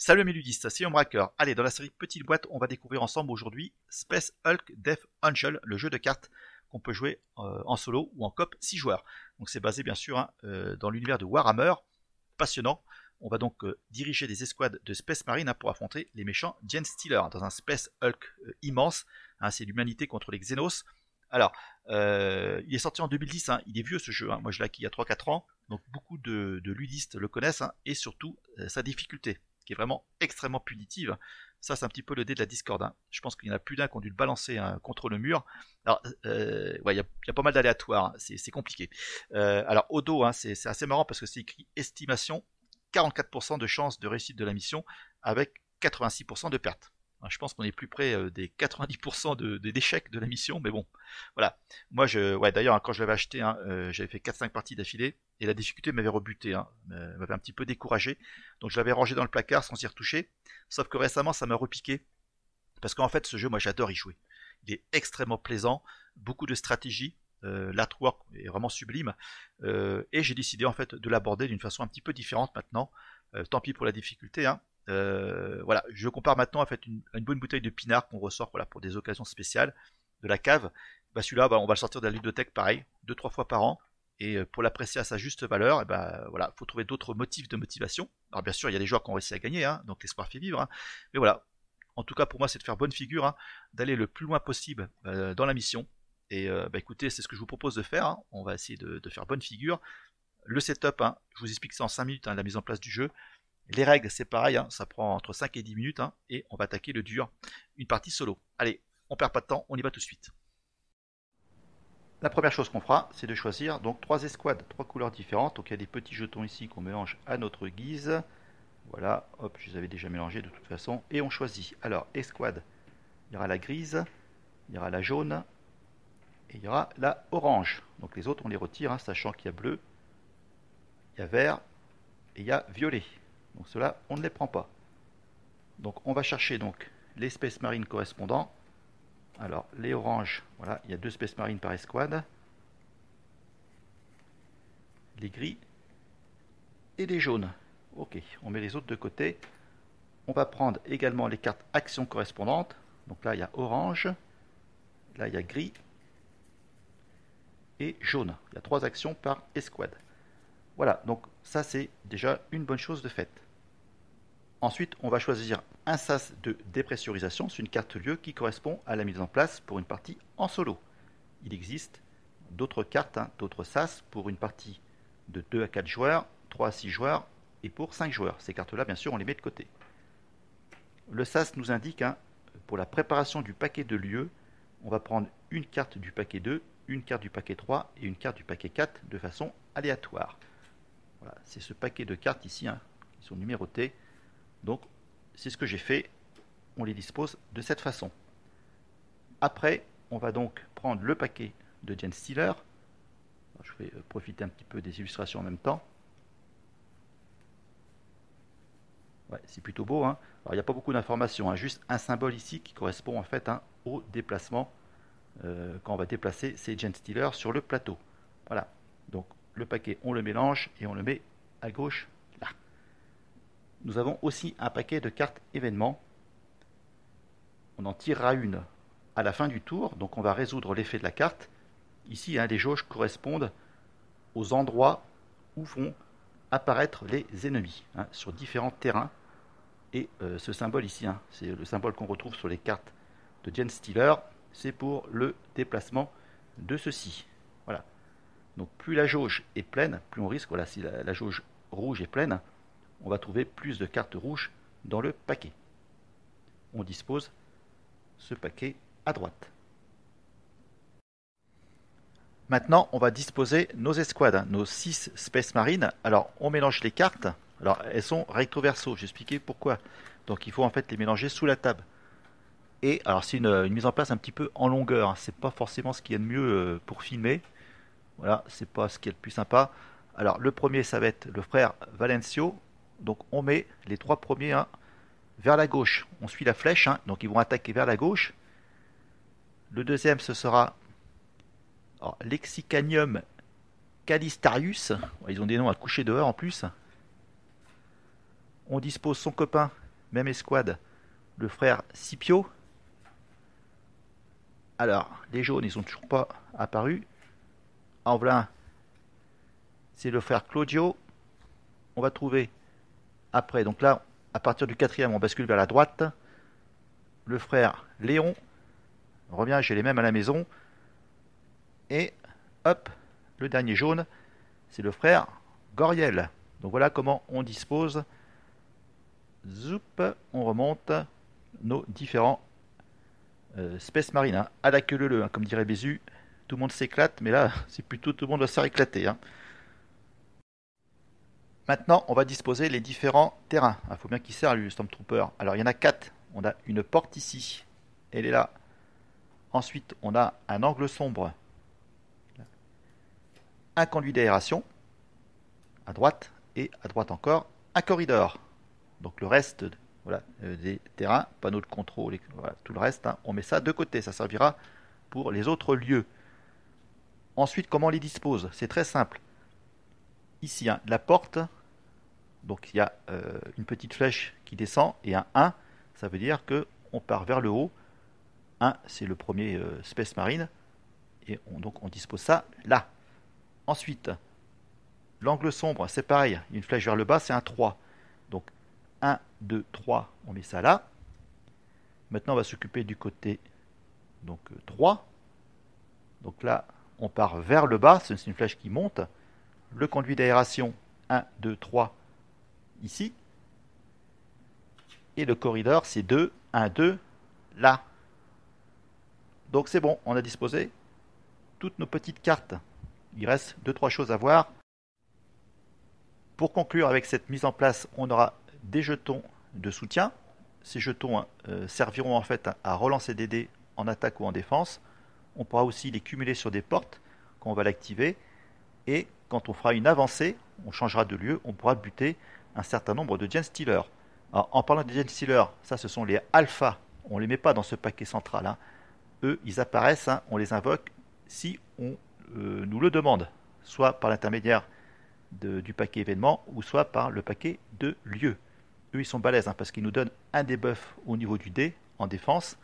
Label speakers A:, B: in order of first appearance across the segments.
A: Salut mes ludistes, c'est Hombracker. Allez, dans la série Petite Boîte, on va découvrir ensemble aujourd'hui Space Hulk Death Angel, le jeu de cartes qu'on peut jouer en solo ou en coop 6 joueurs. Donc c'est basé bien sûr dans l'univers de Warhammer, passionnant. On va donc diriger des escouades de Space Marine pour affronter les méchants Genestealer dans un Space Hulk immense. C'est l'humanité contre les Xenos. Alors, il est sorti en 2010, il est vieux ce jeu, moi je l'ai acquis il y a 3-4 ans, donc beaucoup de ludistes le connaissent, et surtout sa difficulté, qui est vraiment extrêmement punitive. Ça, c'est un petit peu le dé de la discorde. Je pense qu'il y en a plus d'un qui ont dû le balancer contre le mur. Alors, ouais, y a pas mal d'aléatoires, c'est compliqué. Alors, au dos, c'est assez marrant parce que c'est écrit estimation 44% de chance de réussite de la mission avec 86% de perte. Je pense qu'on est plus près des 90% d'échecs de la mission, mais bon, voilà. Moi, ouais, d'ailleurs, quand je l'avais acheté, j'avais fait 4-5 parties d'affilée, et la difficulté m'avait rebuté, m'avait un petit peu découragé, donc je l'avais rangé dans le placard sans y retoucher, sauf que récemment, ça m'a repiqué, parce qu'en fait, ce jeu, moi, j'adore y jouer. Il est extrêmement plaisant, beaucoup de stratégie, l'artwork est vraiment sublime, et j'ai décidé, en fait, de l'aborder d'une façon un petit peu différente maintenant, tant pis pour la difficulté, voilà, je compare maintenant en fait une bonne bouteille de pinard qu'on ressort voilà, pour des occasions spéciales de la cave. Bah, celui-là, on va le sortir de la ludothèque pareil, 2-3 fois par an. Et pour l'apprécier à sa juste valeur, voilà, faut trouver d'autres motifs de motivation. Alors bien sûr, il y a des joueurs qui ont réussi à gagner, donc l'espoir fait vivre. Mais voilà, en tout cas pour moi, c'est de faire bonne figure, d'aller le plus loin possible dans la mission. Et écoutez, c'est ce que je vous propose de faire. On va essayer de faire bonne figure. Le setup, je vous explique ça en 5 minutes, la mise en place du jeu. Les règles, c'est pareil, ça prend entre 5 et 10 minutes, et on va attaquer le dur, une partie solo. Allez, on perd pas de temps, on y va tout de suite. La première chose qu'on fera, c'est de choisir donc 3 escouades, 3 couleurs différentes. Donc il y a des petits jetons ici qu'on mélange à notre guise. Voilà, hop, je les avais déjà mélangés de toute façon. Et on choisit. Alors, escouade, il y aura la grise, il y aura la jaune, et il y aura la orange. Donc les autres, on les retire, sachant qu'il y a bleu, il y a vert, et il y a violet. Donc ceux-là, on ne les prend pas. Donc on va chercher donc les Space Marines correspondants. Alors les oranges, voilà, il y a 2 Space Marines par escouade. Les gris et les jaunes. Ok, on met les autres de côté. On va prendre également les cartes actions correspondantes. Donc là, il y a orange. Là, il y a gris. Et jaune. Il y a 3 actions par escouade. Voilà, donc ça c'est déjà une bonne chose de faite. Ensuite, on va choisir un sas de dépressurisation, c'est une carte lieu qui correspond à la mise en place pour une partie en solo. Il existe d'autres cartes, d'autres sas pour une partie de 2 à 4 joueurs, 3 à 6 joueurs et pour 5 joueurs. Ces cartes-là, bien sûr, on les met de côté. Le sas nous indique, pour la préparation du paquet de lieux, on va prendre une carte du paquet 2, une carte du paquet 3 et une carte du paquet 4 de façon aléatoire. Voilà, c'est ce paquet de cartes ici qui sont numérotées. Donc, c'est ce que j'ai fait. On les dispose de cette façon. Après, on va donc prendre le paquet de Genestealer. Je vais profiter un petit peu des illustrations en même temps. Ouais, c'est plutôt beau. Alors, il n'y a pas beaucoup d'informations. Juste un symbole ici qui correspond en fait au déplacement quand on va déplacer ces Genestealers sur le plateau. Voilà. Donc, le paquet, on le mélange et on le met à gauche, là. Nous avons aussi un paquet de cartes événements. On en tirera une à la fin du tour, donc on va résoudre l'effet de la carte. Ici, les jauges correspondent aux endroits où vont apparaître les ennemis, sur différents terrains. Et ce symbole ici, c'est le symbole qu'on retrouve sur les cartes de Genestealer, c'est pour le déplacement de ceux-ci. Voilà. Donc plus la jauge est pleine, plus on risque, voilà, si la jauge rouge est pleine, on va trouver plus de cartes rouges dans le paquet. On dispose ce paquet à droite. Maintenant, on va disposer nos escouades, nos 6 Space Marines. Alors, on mélange les cartes. Alors, elles sont recto verso. J'ai expliqué pourquoi. Donc, il faut en fait les mélanger sous la table. Et alors, c'est une mise en place un petit peu en longueur. C'est pas forcément ce qu'il y a de mieux pour filmer. Voilà, c'est pas ce qui est le plus sympa. Alors, le premier, ça va être le frère Valencio. Donc, on met les 3 premiers vers la gauche. On suit la flèche, donc ils vont attaquer vers la gauche. Le deuxième, ce sera Lexicanium Calistarius. Ils ont des noms à coucher dehors en plus. On dispose son copain même escouade, le frère Scipio. Alors, les jaunes, ils sont toujours pas apparus. En voilà, c'est le frère Claudio. On va trouver après, donc là, à partir du quatrième, on bascule vers la droite. Le frère Léon revient, j'ai les mêmes à la maison. Et hop, le dernier jaune, c'est le frère Goriel. Donc voilà comment on dispose. Zoup, on remonte nos différents Space Marine. Hein. À la queue leu, hein, comme dirait Bézu. Tout le monde s'éclate, mais là, c'est plutôt tout le monde va se faire éclater. Hein. Maintenant, on va disposer les différents terrains. Il faut bien qu'il serve le Stormtrooper. Alors, il y en a 4. On a une porte ici. Elle est là. Ensuite, on a un angle sombre. Un conduit d'aération. À droite. Et à droite encore, un corridor. Donc, le reste voilà, des terrains, panneaux de contrôle, voilà, tout le reste, hein, on met ça de côté. Ça servira pour les autres lieux. Ensuite, comment on les dispose? C'est très simple. Ici, hein, la porte. Donc il y a une petite flèche qui descend et un 1, ça veut dire qu'on part vers le haut. 1, c'est le premier Space Marine. Et donc on dispose ça là. Ensuite, l'angle sombre, c'est pareil. Il y a une flèche vers le bas, c'est un 3. Donc 1, 2, 3, on met ça là. Maintenant, on va s'occuper du côté donc 3. Donc là, on part vers le bas, c'est une flèche qui monte. Le conduit d'aération, 1, 2, 3, ici. Et le corridor, c'est 2, 1, 2, là. Donc c'est bon, on a disposé toutes nos petites cartes. Il reste 2-3 choses à voir. Pour conclure avec cette mise en place, on aura des jetons de soutien. Ces jetons serviront en fait à relancer des dés en attaque ou en défense. On pourra aussi les cumuler sur des portes quand on va l'activer. Et quand on fera une avancée, on changera de lieu, on pourra buter un certain nombre de Genestealers. Alors, en parlant des Genestealers, ça ce sont les alphas. On ne les met pas dans ce paquet central. Hein. Eux, ils apparaissent, hein, on les invoque si on nous le demande. Soit par l'intermédiaire du paquet événement, ou soit par le paquet de lieu. Eux, ils sont balèzes, hein, parce qu'ils nous donnent un debuff au niveau du dé, en défense.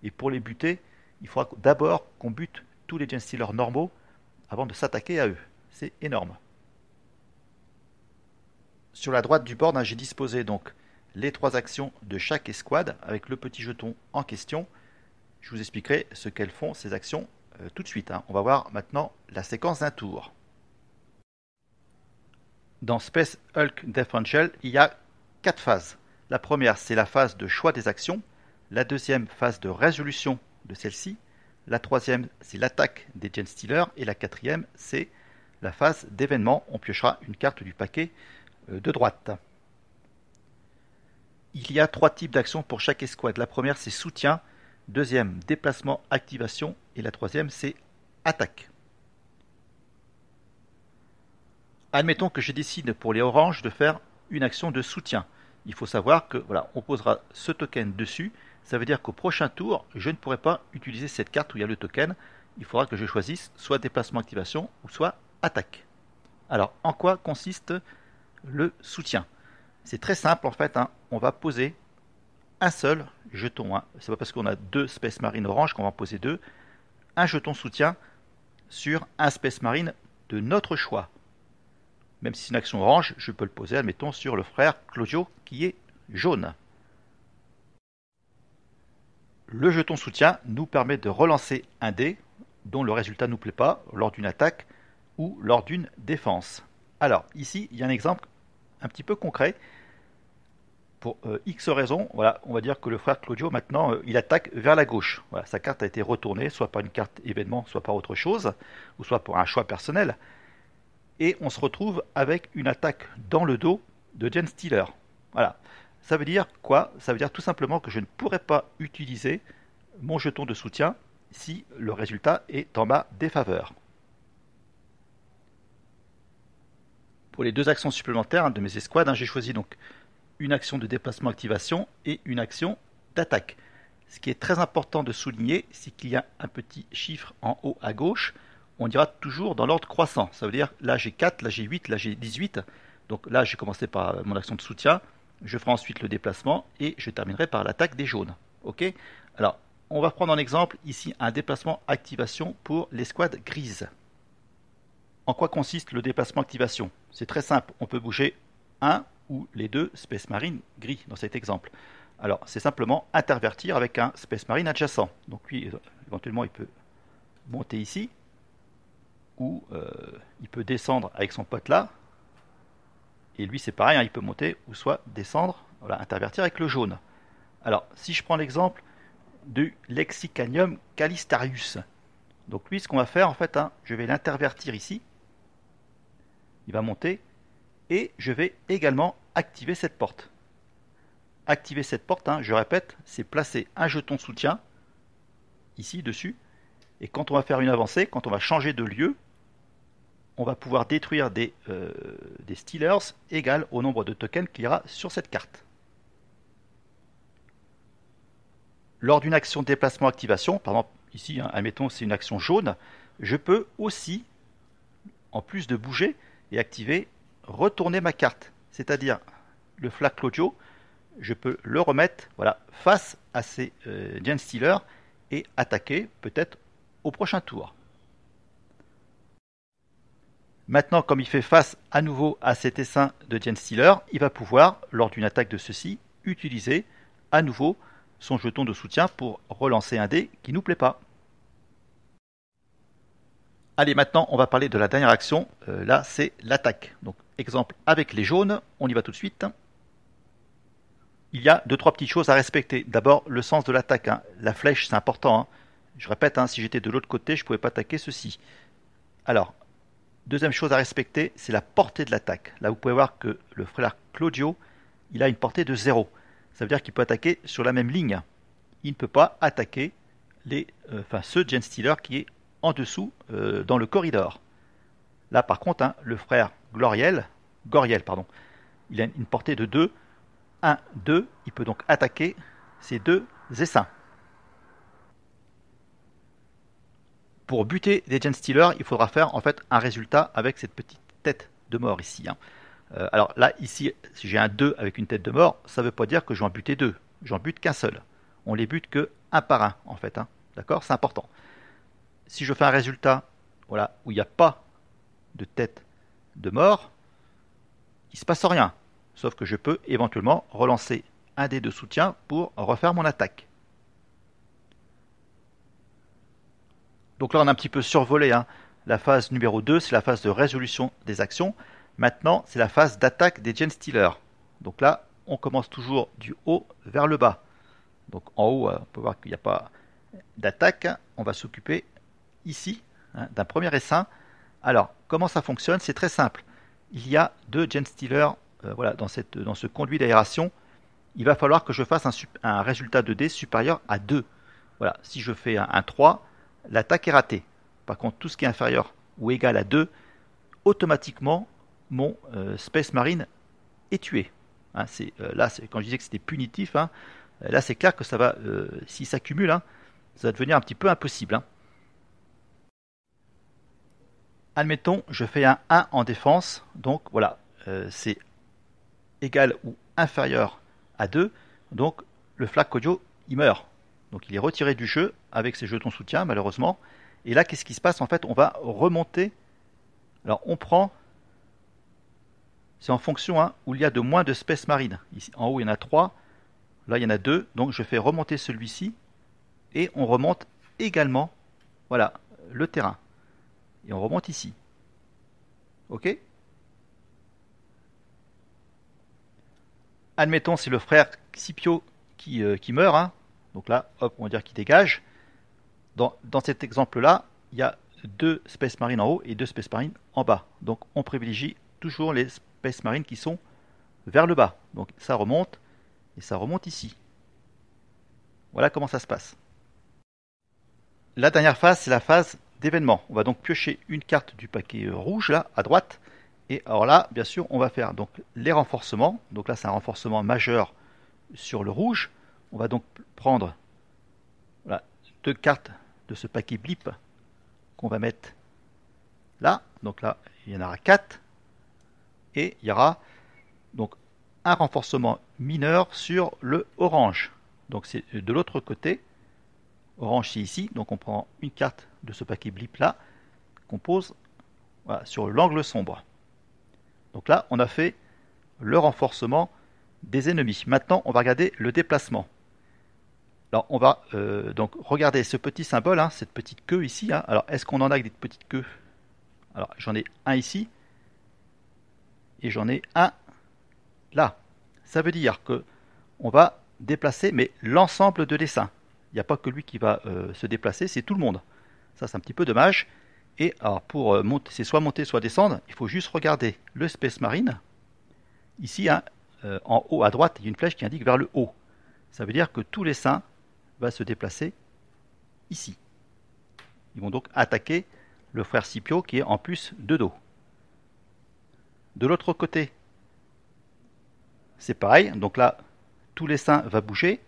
A: Et pour les buter, il faudra d'abord qu'on bute tous les Genestealers normaux avant de s'attaquer à eux. C'est énorme. Sur la droite du board, hein, j'ai disposé donc les 3 actions de chaque escouade avec le petit jeton en question. Je vous expliquerai ce qu'elles font, ces actions, tout de suite. Hein. On va voir maintenant la séquence d'un tour. Dans Space Hulk Death Angel, il y a 4 phases. La première, c'est la phase de choix des actions. La deuxième, phase de résolution de celle-ci. La troisième, c'est l'attaque des Genestealers. Et la quatrième, c'est la phase d'événement. On piochera une carte du paquet de droite. Il y a 3 types d'actions pour chaque escouade. La première, c'est soutien. Deuxième, déplacement, activation. Et la troisième, c'est attaque. Admettons que je décide pour les oranges de faire une action de soutien. Il faut savoir que voilà, on posera ce token dessus. Ça veut dire qu'au prochain tour, je ne pourrai pas utiliser cette carte où il y a le token. Il faudra que je choisisse soit déplacement activation ou soit attaque. Alors, en quoi consiste le soutien? C'est très simple en fait. Hein. On va poser un seul jeton. Hein. C'est pas parce qu'on a 2 Space Marine orange qu'on va en poser 2. Un jeton soutien sur un Space Marine de notre choix. Même si c'est une action orange, je peux le poser, admettons, sur le frère Claudio qui est jaune. Le jeton soutien nous permet de relancer un dé dont le résultat ne nous plaît pas lors d'une attaque ou lors d'une défense. Alors, ici, il y a un exemple un petit peu concret. Pour X raisons, voilà, on va dire que le frère Claudio, maintenant, il attaque vers la gauche. Voilà, sa carte a été retournée, soit par une carte événement, soit par autre chose, ou soit pour un choix personnel. Et on se retrouve avec une attaque dans le dos de Genestealer. Voilà. Ça veut dire quoi? Ça veut dire tout simplement que je ne pourrai pas utiliser mon jeton de soutien si le résultat est en ma défaveur. Pour les 2 actions supplémentaires de mes escouades, j'ai choisi donc une action de déplacement activation et une action d'attaque. Ce qui est très important de souligner, c'est qu'il y a un petit chiffre en haut à gauche. On ira toujours dans l'ordre croissant. Ça veut dire là j'ai 4, là j'ai 8, là j'ai 18. Donc là j'ai commencé par mon action de soutien. Je ferai ensuite le déplacement et je terminerai par l'attaque des jaunes. Ok. Alors, on va prendre en exemple ici un déplacement activation pour l'escouade grise. En quoi consiste le déplacement activation? C'est très simple, on peut bouger un ou les deux Space Marine gris dans cet exemple. Alors, c'est simplement intervertir avec un Space Marine adjacent. Donc lui, éventuellement, il peut monter ici, ou il peut descendre avec son pote là. Et lui, c'est pareil, hein, il peut monter ou soit descendre, voilà, intervertir avec le jaune. Alors, si je prends l'exemple du Lexicanium Calistarius, donc lui, ce qu'on va faire, en fait, hein, je vais l'intervertir ici. Il va monter et je vais également activer cette porte. Activer cette porte, hein, je répète, c'est placer un jeton soutien ici dessus. Et quand on va faire une avancée, quand on va changer de lieu, on va pouvoir détruire des Stealers égales au nombre de tokens qu'il y aura sur cette carte. Lors d'une action de déplacement activation, par exemple ici, hein, admettons c'est une action jaune, je peux aussi, en plus de bouger et activer, retourner ma carte. C'est-à-dire le Flak Claudio, je peux le remettre voilà, face à ces Genestealers et attaquer peut-être au prochain tour. Maintenant, comme il fait face à nouveau à cet essaim de Genestealer, il va pouvoir, lors d'une attaque de ceci, utiliser à nouveau son jeton de soutien pour relancer un dé qui ne nous plaît pas. Allez, maintenant, on va parler de la dernière action. Là, c'est l'attaque. Donc, exemple avec les jaunes, on y va tout de suite. Il y a 2-3 petites choses à respecter. D'abord, le sens de l'attaque. Hein. La flèche, c'est important. Hein. Je répète, hein, si j'étais de l'autre côté, je ne pouvais pas attaquer ceci. Alors, deuxième chose à respecter, c'est la portée de l'attaque. Là, vous pouvez voir que le frère Claudio, il a une portée de 0. Ça veut dire qu'il peut attaquer sur la même ligne. Il ne peut pas attaquer ce Genestealer qui est en dessous dans le corridor. Là, par contre, hein, le frère Goriel, il a une portée de 2. 1, 2. Il peut donc attaquer ces deux essaims. Pour buter des Genestealers, il faudra faire en fait un résultat avec cette petite tête de mort ici. Hein. Alors là, ici, si j'ai un 2 avec une tête de mort, ça ne veut pas dire que je vais en buter 2. J'en bute qu'un seul. On les bute que un par un, en fait. Hein. D'accord? C'est important. Si je fais un résultat voilà, où il n'y a pas de tête de mort, il ne se passe rien. Sauf que je peux éventuellement relancer un dé de soutien pour refaire mon attaque. Donc là, on a un petit peu survolé. Hein. La phase numéro 2, c'est la phase de résolution des actions. Maintenant, c'est la phase d'attaque des Genestealers. Donc là, on commence toujours du haut vers le bas. Donc en haut, on peut voir qu'il n'y a pas d'attaque. On va s'occuper ici hein, d'un premier essaim. Alors, comment ça fonctionne? C'est très simple. Il y a deux Genestealers voilà, dans ce conduit d'aération. Il va falloir que je fasse un résultat de dé supérieur à 2. Voilà, si je fais un 3, l'attaque est ratée. Par contre, tout ce qui est inférieur ou égal à 2, automatiquement, mon Space Marine est tué. Hein, là, quand je disais que c'était punitif, hein, là c'est clair que ça va, s'il s'accumule, hein, ça va devenir un petit peu impossible. Hein. Admettons, je fais un 1 en défense, donc voilà, c'est égal ou inférieur à 2, donc le Flak Audio, il meurt. Donc il est retiré du jeu avec ses jetons soutien, malheureusement. Et là, qu'est-ce qui se passe? En fait, on va remonter. Alors, on prend... C'est en fonction hein, où il y a de moins de Space Marine. Ici, en haut, il y en a 3. Là, il y en a 2. Donc, je fais remonter celui-ci. Et on remonte également, voilà, le terrain. Et on remonte ici. OK? Admettons, c'est le frère Scipio qui meurt. Hein. Donc là, hop, on va dire qu'il dégage. Dans cet exemple-là, il y a 2 Space Marines en haut et 2 Space Marines en bas. Donc on privilégie toujours les Space Marines qui sont vers le bas. Donc ça remonte et ça remonte ici. Voilà comment ça se passe. La dernière phase, c'est la phase d'événement. On va donc piocher une carte du paquet rouge là, à droite. Et alors là, bien sûr, on va faire donc les renforcements. Donc là, c'est un renforcement majeur sur le rouge. On va donc prendre voilà, 2 cartes de ce paquet blip qu'on va mettre là. Donc là, il y en aura 4. Et il y aura donc un renforcement mineur sur le orange. Donc c'est de l'autre côté. Orange c'est ici, donc on prend une carte de ce paquet blip là, qu'on pose voilà, sur l'angle sombre. Donc là on a fait le renforcement des ennemis. Maintenant on va regarder le déplacement. Alors on va donc regarder ce petit symbole, hein, cette petite queue ici. Hein. Alors est-ce qu'on en a avec des petites queues? Alors j'en ai un ici et j'en ai un là. Ça veut dire que on va déplacer mais l'ensemble de l'essaim. Il n'y a pas que lui qui va se déplacer, c'est tout le monde. Ça c'est un petit peu dommage. Et alors pour monter, c'est soit monter soit descendre, il faut juste regarder le Space Marine. Ici, hein, en haut à droite, il y a une flèche qui indique vers le haut. Ça veut dire que tout l'essaim va se déplacer ici. Ils vont donc attaquer le frère Scipio qui est en plus de dos. De l'autre côté, c'est pareil. Donc là, tout l'essaim va bouger.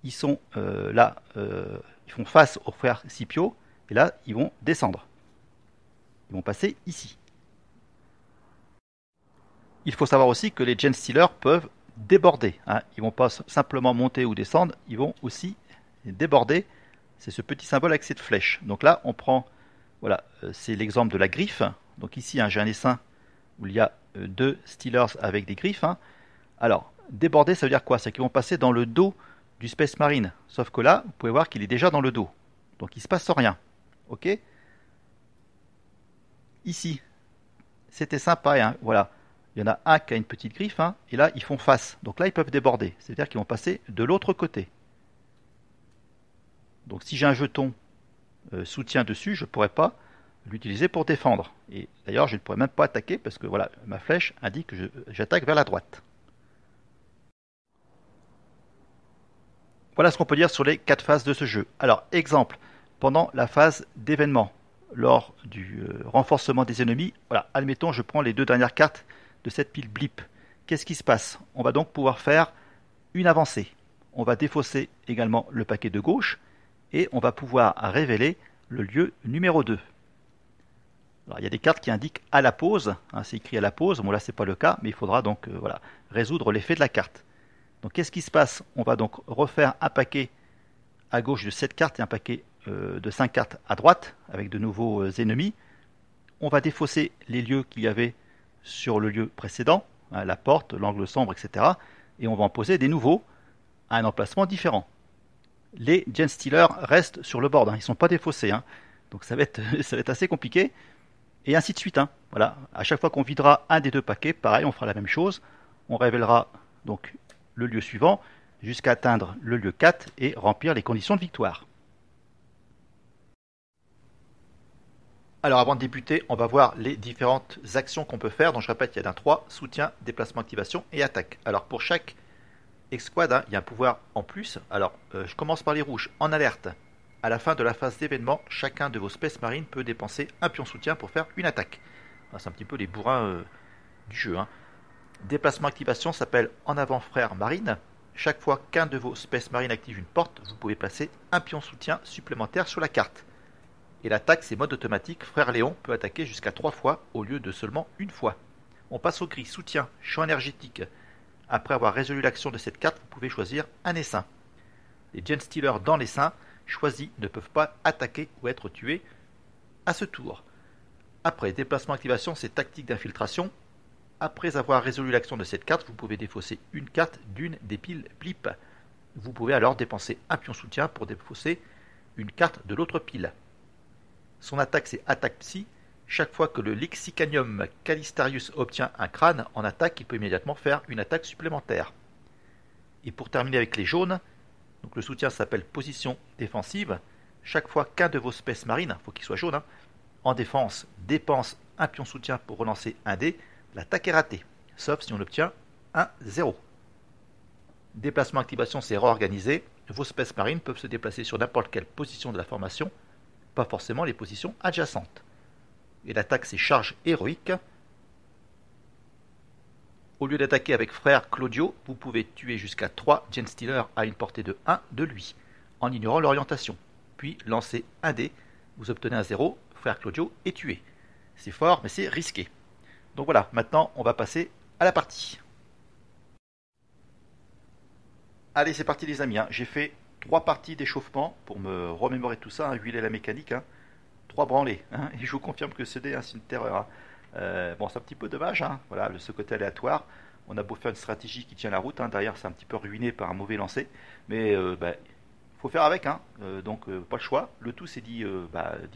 A: Ils sont là, ils font face au frère Scipio. Et là, ils vont descendre. Ils vont passer ici. Il faut savoir aussi que les Genestealers peuvent déborder. Hein. Ils ne vont pas simplement monter ou descendre, ils vont aussi déborder. C'est ce petit symbole avec cette flèche. Donc là, on prend, voilà, c'est l'exemple de la griffe. Donc ici, hein, j'ai un essaim où il y a deux Stealers avec des griffes. Hein. Alors, déborder, ça veut dire quoi? C'est qu'ils vont passer dans le dos du Space Marine. Sauf que là, vous pouvez voir qu'il est déjà dans le dos. Donc il ne se passe rien. Ok? Ici, c'était sympa. Hein, voilà. Il y en a un qui a une petite griffe, hein, et là, ils font face. Donc là, ils peuvent déborder. C'est-à-dire qu'ils vont passer de l'autre côté. Donc si j'ai un jeton soutien dessus, je ne pourrais pas l'utiliser pour défendre. Et d'ailleurs, je ne pourrais même pas attaquer parce que voilà, ma flèche indique que j'attaque vers la droite. Voilà ce qu'on peut dire sur les 4 phases de ce jeu. Alors, exemple, pendant la phase d'événement, lors du renforcement des ennemis, voilà, admettons, je prends les 2 dernières cartes de cette pile blip. Qu'est-ce qui se passe? On va donc pouvoir faire une avancée. On va défausser également le paquet de gauche et on va pouvoir révéler le lieu numéro 2. Alors, il y a des cartes qui indiquent à la pause, hein, c'est écrit à la pause, bon là c'est pas le cas, mais il faudra donc voilà, résoudre l'effet de la carte. Donc qu'est-ce qui se passe? On va donc refaire un paquet à gauche de 7 cartes et un paquet de 5 cartes à droite avec de nouveaux ennemis. On va défausser les lieux qu'il y avait sur le lieu précédent, hein, la porte, l'angle sombre, etc. Et on va en poser des nouveaux à un emplacement différent. Les Genestealers restent sur le board, hein, ils ne sont pas défaussés. Hein. Donc ça va être assez compliqué. Et ainsi de suite. Hein. Voilà. À chaque fois qu'on videra un des 2 paquets, pareil, on fera la même chose. On révélera donc le lieu suivant jusqu'à atteindre le lieu 4 et remplir les conditions de victoire. Alors avant de débuter, on va voir les différentes actions qu'on peut faire. Donc je répète, il y en a 3, soutien, déplacement, activation et attaque. Alors pour chaque escouade, hein, il y a un pouvoir en plus. Alors je commence par les rouges. En alerte, à la fin de la phase d'événement, chacun de vos Space Marines peut dépenser un pion soutien pour faire une attaque. C'est un petit peu les bourrins du jeu. Hein. Déplacement activation s'appelle en avant frère marine. Chaque fois qu'un de vos Space Marines active une porte, vous pouvez placer un pion soutien supplémentaire sur la carte. Et l'attaque, c'est mode automatique. Frère Léon peut attaquer jusqu'à 3 fois au lieu de seulement une fois. On passe au gris soutien, champ énergétique. Après avoir résolu l'action de cette carte, vous pouvez choisir un essaim. Les Genestealers dans l'essaim choisis ne peuvent pas attaquer ou être tués à ce tour. Après, déplacement activation, c'est tactique d'infiltration. Après avoir résolu l'action de cette carte, vous pouvez défausser une carte d'une des piles blip. Vous pouvez alors dépenser un pion soutien pour défausser une carte de l'autre pile. Son attaque, c'est attaque psy. Chaque fois que le Lexicanium Calistarius obtient un crâne en attaque, il peut immédiatement faire une attaque supplémentaire. Et pour terminer avec les jaunes, donc le soutien s'appelle position défensive. Chaque fois qu'un de vos Space Marines, il faut qu'il soit jaune, hein, en défense, dépense un pion soutien pour relancer un dé, l'attaque est ratée, sauf si on obtient un 0. Déplacement activation, c'est réorganisé. Vos Space Marines peuvent se déplacer sur n'importe quelle position de la formation, pas forcément les positions adjacentes. Et l'attaque, c'est charge héroïque. Au lieu d'attaquer avec frère Claudio, vous pouvez tuer jusqu'à 3 Genestealers à une portée de 1 de lui, en ignorant l'orientation. Puis lancer un dé, vous obtenez un 0, frère Claudio est tué. C'est fort, mais c'est risqué. Donc voilà, maintenant on va passer à la partie. Allez, c'est parti les amis, hein. J'ai fait 3 parties d'échauffement pour me remémorer tout ça, hein, huiler la mécanique, hein. 3 branlées, hein, et je vous confirme que ce dé, hein, c'est une terreur, hein. Bon, c'est un petit peu dommage, hein, voilà, ce côté aléatoire. On a beau faire une stratégie qui tient la route, hein, derrière c'est un petit peu ruiné par un mauvais lancer, mais bah, faut faire avec, hein, donc pas le choix. Le tout c'est d'y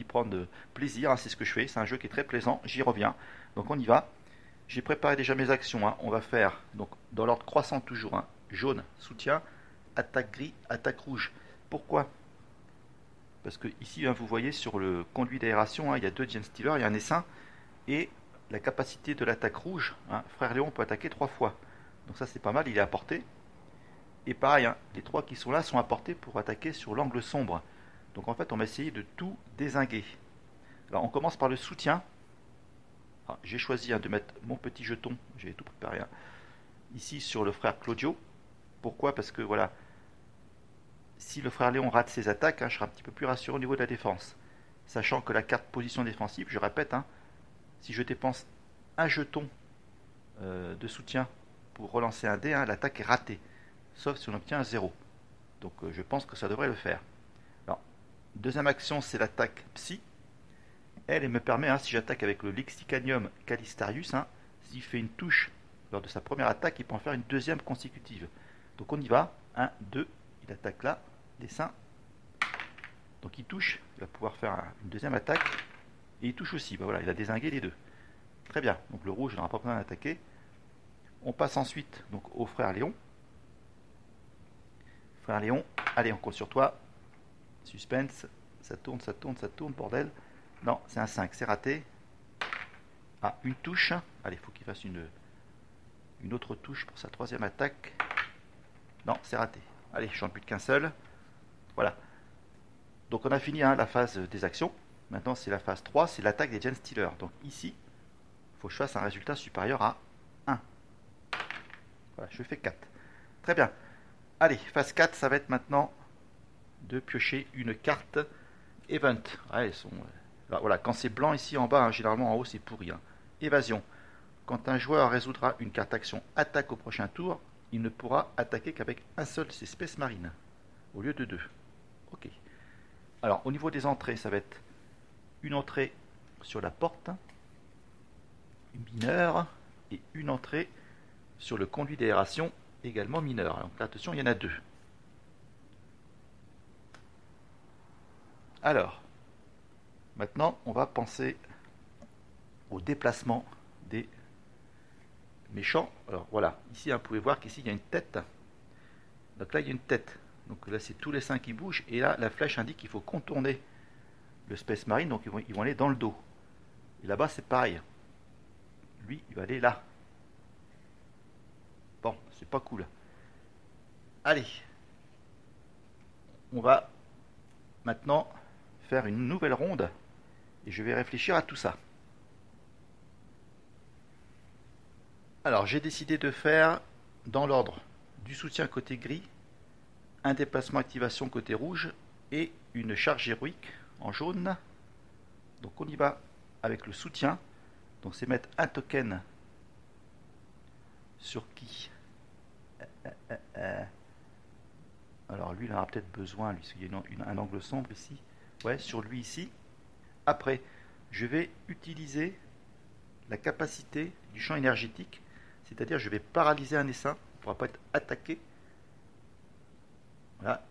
A: prendre plaisir, hein, c'est ce que je fais, c'est un jeu qui est très plaisant, j'y reviens. Donc on y va. J'ai préparé déjà mes actions, hein. On va faire donc dans l'ordre croissant toujours, hein. Jaune, soutien, attaque gris, attaque rouge. Pourquoi? Parce que ici, hein, vous voyez sur le conduit d'aération, hein, il y a 2 Genestealers, il y a un essaim, et la capacité de l'attaque rouge, hein, Frère Léon peut attaquer 3 fois. Donc ça c'est pas mal, il est à portée. Et pareil, hein, les 3 qui sont là sont à portée pour attaquer sur l'angle sombre. Donc en fait on va essayer de tout dézinguer. Alors on commence par le soutien. J'ai choisi, hein, de mettre mon petit jeton, j'ai tout préparé, hein, ici sur le frère Claudio. Pourquoi? Parce que voilà, si le frère Léon rate ses attaques, hein, je serai un petit peu plus rassuré au niveau de la défense. Sachant que la carte position défensive, je répète, hein, si je dépense un jeton de soutien pour relancer un dé, hein, l'attaque est ratée. Sauf si on obtient un 0. Donc je pense que ça devrait le faire. Alors, deuxième action, c'est l'attaque psy. Elle me permet, hein, si j'attaque avec le Lexicanium Calistarius, hein, s'il fait une touche lors de sa première attaque, il peut en faire une deuxième consécutive. Donc on y va. 1, 2, il attaque là, dessin. Donc il touche, il va pouvoir faire une deuxième attaque. Et il touche aussi, bah voilà, il a dézingué les deux. Très bien, donc le rouge, il n'aura pas besoin d'attaquer. On passe ensuite donc, au frère Léon. Frère Léon, allez, on compte sur toi. Suspense, ça tourne, ça tourne, ça tourne, bordel. Non, c'est un 5, c'est raté. Ah, une touche. Allez, il faut qu'il fasse une autre touche pour sa troisième attaque. Non, c'est raté. Allez, je n'en plus qu'un seul. Voilà. Donc on a fini, hein, la phase des actions. Maintenant, c'est la phase 3, c'est l'attaque des Genestealers. Donc ici, il faut que je fasse un résultat supérieur à 1. Voilà, je fais 4. Très bien. Allez, phase 4, ça va être maintenant de piocher une carte Event. Ah, elles sont... Alors, voilà, quand c'est blanc ici en bas, hein, généralement en haut c'est pourri, hein. Évasion. Quand un joueur résoudra une carte action attaque au prochain tour, il ne pourra attaquer qu'avec un seul de ses Space Marines, au lieu de 2. Ok. Alors, au niveau des entrées, ça va être une entrée sur la porte, une mineure, et une entrée sur le conduit d'aération, également mineur. Donc attention, il y en a 2. Alors, maintenant, on va penser au déplacement des méchants. Alors voilà, ici, hein, vous pouvez voir qu'ici, il y a une tête. Donc là, il y a une tête. Donc là, c'est tous les 5 qui bougent. Et là, la flèche indique qu'il faut contourner le Space Marine. Donc ils vont aller dans le dos. Et là-bas, c'est pareil. Lui, il va aller là. Bon, c'est pas cool. Allez. On va maintenant faire une nouvelle ronde. Et je vais réfléchir à tout ça. Alors, j'ai décidé de faire dans l'ordre du soutien côté gris, un déplacement activation côté rouge et une charge héroïque en jaune. Donc on y va avec le soutien. Donc c'est mettre un token sur qui? Alors lui il en aura peut-être besoin, lui, parce qu'il y a un angle sombre ici. Ouais, sur lui ici. Après, je vais utiliser la capacité du champ énergétique, c'est-à-dire je vais paralyser un essaim, il ne pourra pas être attaqué. Voilà.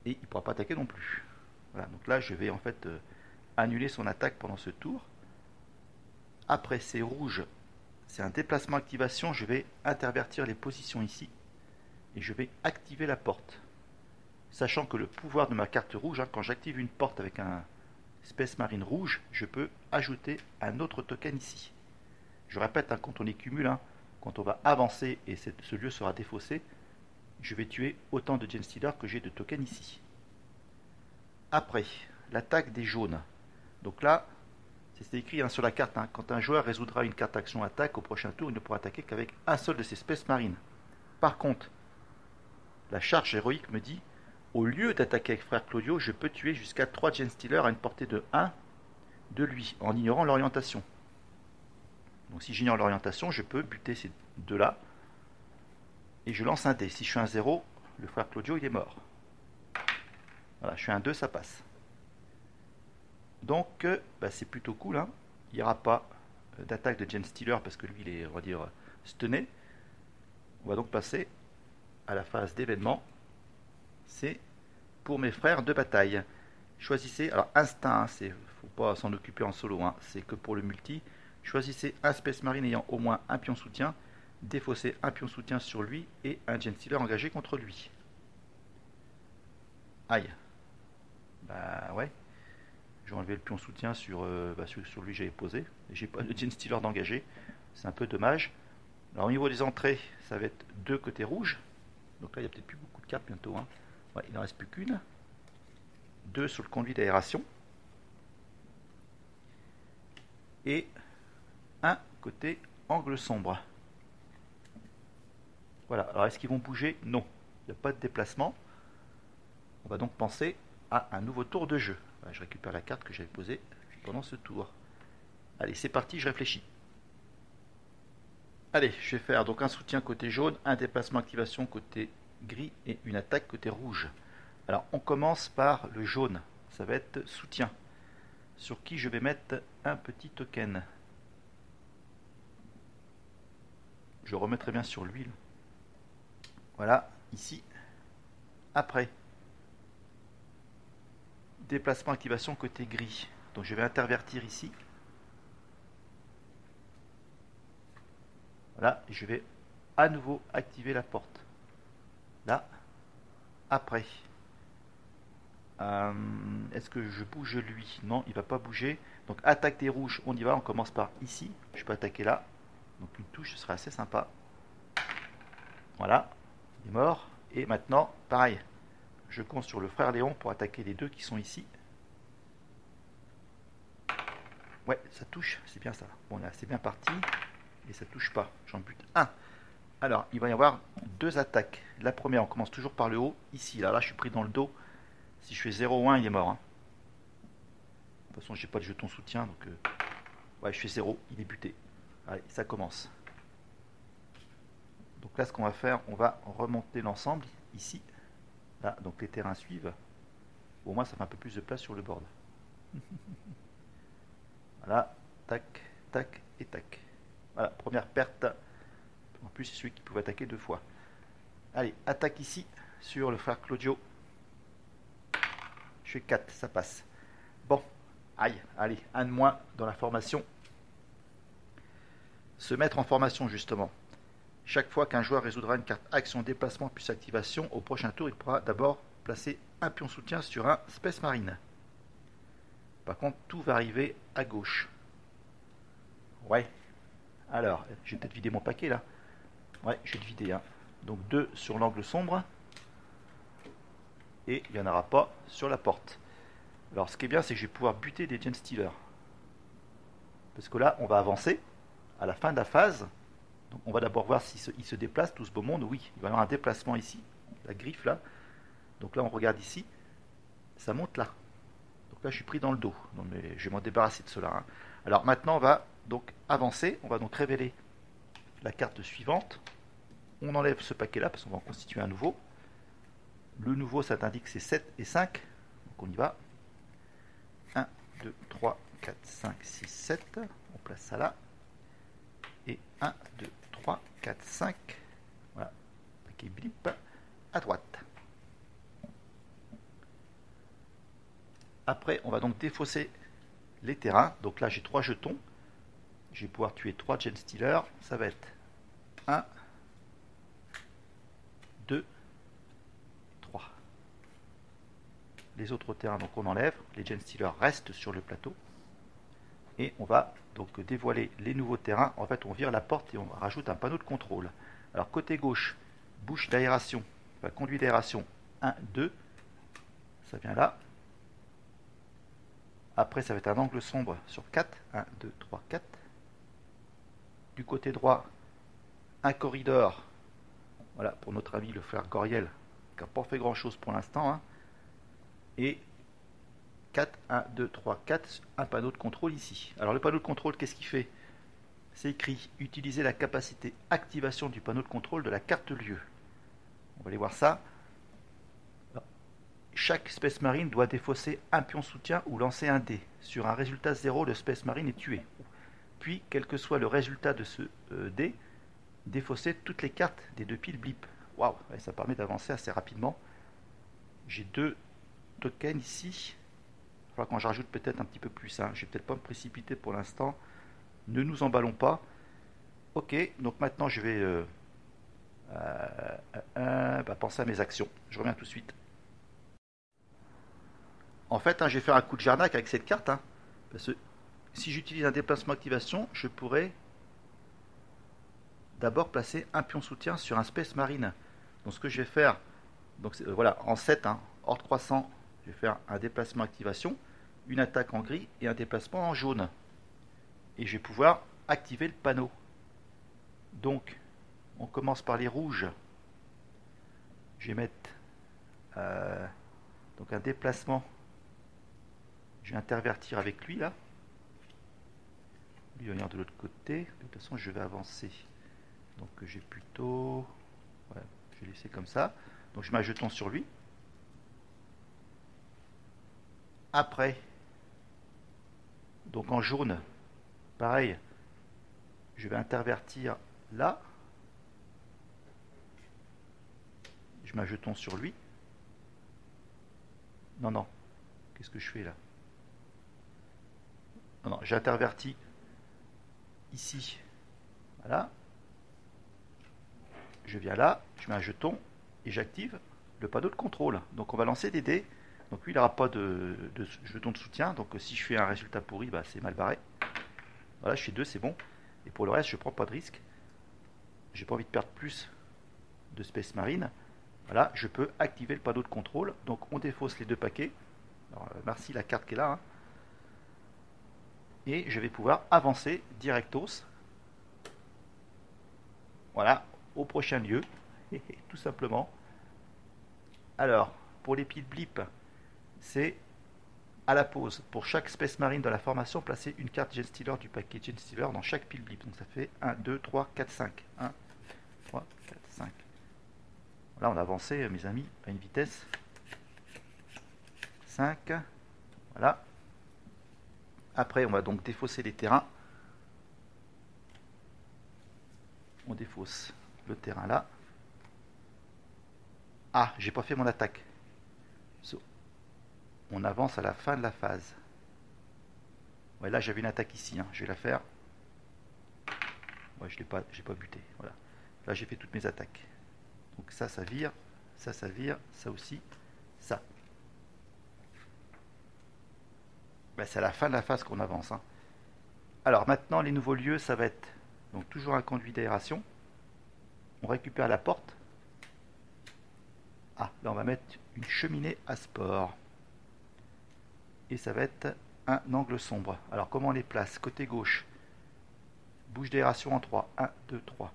A: Et il ne pourra pas attaquer non plus. Voilà, donc là je vais en fait annuler son attaque pendant ce tour. Après c'est rouge, c'est un déplacement activation, je vais intervertir les positions ici. Et je vais activer la porte. Sachant que le pouvoir de ma carte rouge, hein, quand j'active une porte avec un Space Marine rouge, je peux ajouter un autre token ici. Je répète, hein, quand on les cumule, hein, quand on va avancer et ce lieu sera défaussé, je vais tuer autant de Genestealers que j'ai de tokens ici. Après, l'attaque des jaunes. Donc là, c'est écrit, hein, sur la carte, hein, quand un joueur résoudra une carte action attaque, au prochain tour, il ne pourra attaquer qu'avec un seul de ses Space Marines. Par contre, la charge héroïque me dit, au lieu d'attaquer avec frère Claudio, je peux tuer jusqu'à 3 Genestealers à une portée de 1 de lui, en ignorant l'orientation. Donc si j'ignore l'orientation, je peux buter ces deux-là. et je lance un dé. Si je suis un 0, le frère Claudio il est mort. Voilà, je suis un 2, ça passe. Donc c'est plutôt cool, hein. Il n'y aura pas d'attaque de Genestealer parce que lui il est, on va dire, stunné. On va donc passer à la phase d'événement. C'est pour mes frères de bataille. Choisissez, alors instinct, faut pas s'en occuper en solo, hein, c'est que pour le multi. Choisissez un Space Marine ayant au moins un pion soutien, défaussez un pion soutien sur lui et un Genestealer engagé contre lui. Aïe. Bah ouais. J'ai enlevé le pion soutien sur lui j'avais posé. J'ai pas de Genestealer d'engagé. C'est un peu dommage. Alors au niveau des entrées, ça va être 2 côtés rouges. Donc là il n'y a peut-être plus beaucoup de cartes bientôt, hein. Ouais, il n'en reste plus qu'une. 2 sur le conduit d'aération. Et un côté angle sombre. Voilà, alors est-ce qu'ils vont bouger? Non, il n'y a pas de déplacement. On va donc penser à un nouveau tour de jeu. Voilà, je récupère la carte que j'avais posée pendant ce tour. Allez, c'est parti, je réfléchis. Allez, je vais faire donc un soutien côté jaune, un déplacement activation côté gris et une attaque côté rouge. Alors, on commence par le jaune. Ça va être soutien. Sur qui je vais mettre un petit token. Je remettrai bien sur l'huile. Voilà, ici. Après, déplacement activation côté gris. Donc je vais intervertir ici. Voilà, je vais à nouveau activer la porte. Là, après. Est-ce que je bouge lui? Non, il va pas bouger. Donc attaque des rouges, on y va. On commence par ici. Je peux attaquer là. Donc une touche, ce serait assez sympa. Voilà, il est mort. Et maintenant, pareil. Je compte sur le frère Léon pour attaquer les deux qui sont ici. Ouais, ça touche, c'est bien ça. Bon là, c'est bien parti. Et ça touche pas. J'en bute un. Alors, il va y avoir 2 attaques. La première, on commence toujours par le haut. Ici, là, je suis pris dans le dos. Si je fais 0 ou 1, il est mort, hein. De toute façon, j'ai pas de jeton soutien, donc ouais, je fais 0, il est buté. Allez, ça commence. Donc là, ce qu'on va faire, on va remonter l'ensemble ici. Là, donc les terrains suivent. Au moins, ça fait un peu plus de place sur le board. Voilà, tac, tac et tac. Voilà, première perte. En plus, c'est celui qui pouvait attaquer 2 fois. Allez, attaque ici sur le frère Claudio. Je fais 4, ça passe. Bon, aïe, allez, un de moins dans la formation. Se mettre en formation, justement. Chaque fois qu'un joueur résoudra une carte action, déplacement plus activation, au prochain tour, il pourra d'abord placer un pion soutien sur un Space Marine. Par contre, tout va arriver à gauche. Ouais. Alors, je vais peut-être vider mon paquet là. Ouais, je vais le vider, hein. Donc 2 sur l'angle sombre. Et il n'y en aura pas sur la porte. Alors ce qui est bien, c'est que je vais pouvoir buter des Genestealer. Parce que là, on va avancer à la fin de la phase. Donc on va d'abord voir s'il se déplace, tout ce beau monde. Oui, il va y avoir un déplacement ici. La griffe là. Donc là, on regarde ici. Ça monte là. Donc là, je suis pris dans le dos. Non, mais je vais m'en débarrasser de cela, hein. Alors maintenant, on va donc avancer. On va donc révéler la carte suivante. On enlève ce paquet là, parce qu'on va en constituer un nouveau. Le nouveau, ça t'indique c'est 7 et 5. Donc on y va. 1, 2, 3, 4, 5, 6, 7. On place ça là. Et 1, 2, 3, 4, 5. Voilà. Paquet blip à droite. Après, on va donc défausser les terrains. Donc là, j'ai 3 jetons. Je vais pouvoir tuer 3 Genestealer. Ça va être 1, 2, 3. Les autres terrains, donc on enlève. Les Genestealer restent sur le plateau. Et on va donc dévoiler les nouveaux terrains. En fait, on vire la porte et on rajoute un panneau de contrôle. Alors, côté gauche, bouche d'aération, enfin, conduit d'aération 1, 2. Ça vient là. Après, ça va être un angle sombre sur 4. 1, 2, 3, 4. Du côté droit, un corridor. Voilà, pour notre ami le frère Goriel, qui n'a pas fait grand chose pour l'instant, hein. Et 4, 1, 2, 3, 4, un panneau de contrôle ici. Alors le panneau de contrôle, qu'est-ce qu'il fait? C'est écrit, utiliser la capacité activation du panneau de contrôle de la carte lieu. On va aller voir ça. Chaque Space Marine doit défausser un pion soutien ou lancer un dé. Sur un résultat 0, le Space Marine est tué. Puis, quel que soit le résultat de ce dé, défausser toutes les cartes des 2 piles blip. Waouh, ça permet d'avancer assez rapidement. J'ai 2 tokens ici. Il faudra qu'on rajoute peut-être un petit peu plus. Hein. Je vais peut-être pas me précipiter pour l'instant. Ne nous emballons pas. Ok, donc maintenant je vais penser à mes actions. Je reviens tout de suite. En fait, hein, je vais faire un coup de Jarnac avec cette carte. Hein, parce que si j'utilise un déplacement activation, je pourrais d'abord placer un pion soutien sur un Space Marine. Donc ce que je vais faire, donc voilà, en 7, hein, ordre croissant, je vais faire un déplacement activation, une attaque en gris et un déplacement en jaune. Et je vais pouvoir activer le panneau. Donc, on commence par les rouges. Je vais mettre donc un déplacement. Je vais intervertir avec lui là. Lui va venir de l'autre côté. De toute façon, je vais avancer. Donc, j'ai plutôt. Ouais, je vais laisser comme ça. Donc, je mets un jeton sur lui. Après, donc en jaune, pareil, je vais intervertir là. Je mets un jeton sur lui. Non, non. Qu'est-ce que je fais là? Non, non, j'intervertis ici. Voilà. Je viens là, je mets un jeton et j'active le panneau de contrôle. Donc on va lancer des dés. Donc lui, il n'aura pas de jeton de soutien. Donc si je fais un résultat pourri, bah, c'est mal barré. Voilà, je fais 2, c'est bon. Et pour le reste, je ne prends pas de risque. J'ai pas envie de perdre plus de Space Marine. Voilà, je peux activer le panneau de contrôle. Donc on défausse les 2 paquets. Alors, merci la carte qui est là. Hein. Et je vais pouvoir avancer directos. Voilà, au prochain lieu. Tout simplement. Alors, pour les piles blip, c'est à la pause. Pour chaque Space Marine de la formation, placer une carte Genestealer du paquet Genestealer dans chaque pile blip. Donc ça fait 1, 2, 3, 4, 5. 1, 3, 4, 5. Là, on a avancé, mes amis, à une vitesse 5. Voilà. Après, on va donc défausser les terrains. On défausse le terrain là. Ah, j'ai pas fait mon attaque. On avance à la fin de la phase. Ouais, là, j'avais une attaque ici. Hein. Je vais la faire. Ouais, je n'ai pas buté. Voilà. Là, j'ai fait toutes mes attaques. Donc ça, ça vire. Ça vire. Ça aussi. Ça. Ben, c'est à la fin de la phase qu'on avance. Hein. Alors maintenant, les nouveaux lieux, ça va être donc toujours un conduit d'aération. On récupère la porte. Ah, là, on va mettre une cheminée à sport. Et ça va être un angle sombre. Alors, comment on les place? Côté gauche, bouche d'aération en 3. 1, 2, 3.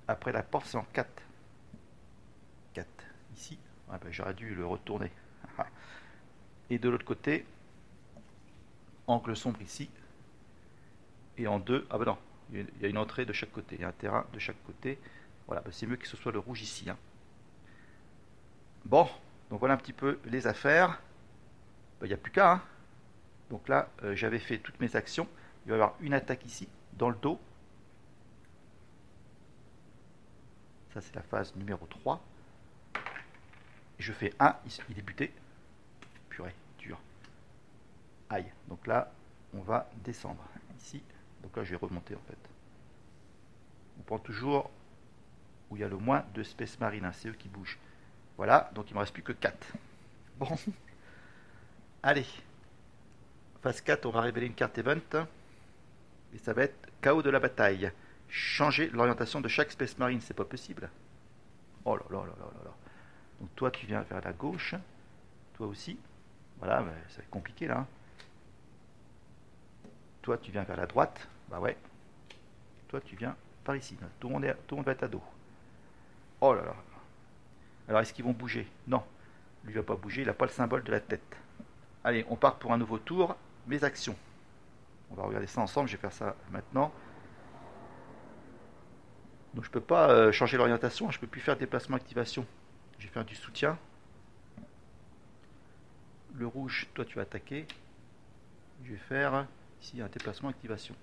A: Après, la porte, c'est en 4. 4. Ici. Ah ben, j'aurais dû le retourner. Et de l'autre côté, angle sombre ici. Et en 2. Ah ben non, il y a une entrée de chaque côté. Il y a un terrain de chaque côté. Voilà, ben c'est mieux que ce soit le rouge ici. Hein. Bon, donc voilà un petit peu les affaires. Il n'y a plus qu'à. Hein. Donc là, j'avais fait toutes mes actions. Il va y avoir une attaque ici, dans le dos. Ça, c'est la phase numéro 3. Je fais 1, il est buté. Purée, dur. Aïe. Donc là, on va descendre ici. Donc là, je vais remonter en fait. On prend toujours où il y a le moins de Space Marine. Hein. C'est eux qui bougent. Voilà, donc il ne me reste plus que 4. Bon. Allez. Phase 4, on va révéler une carte event. Et ça va être chaos de la bataille. Changer l'orientation de chaque Space Marine, c'est pas possible. Oh là là là là là là. Donc toi, tu viens vers la gauche. Toi aussi. Voilà, bah, ça va être compliqué là. Hein. Toi, tu viens vers la droite. Bah ouais. Toi, tu viens par ici. Tout le monde va être à dos. Oh là là. Alors, est-ce qu'ils vont bouger? Non. Lui, il va pas bouger. Il n'a pas le symbole de la tête. Allez, on part pour un nouveau tour. Mes actions. On va regarder ça ensemble. Je vais faire ça maintenant. Donc je peux pas changer l'orientation, je peux plus faire déplacement activation. Je vais faire du soutien. Le rouge, toi tu vas attaquer. Je vais faire ici un déplacement activation.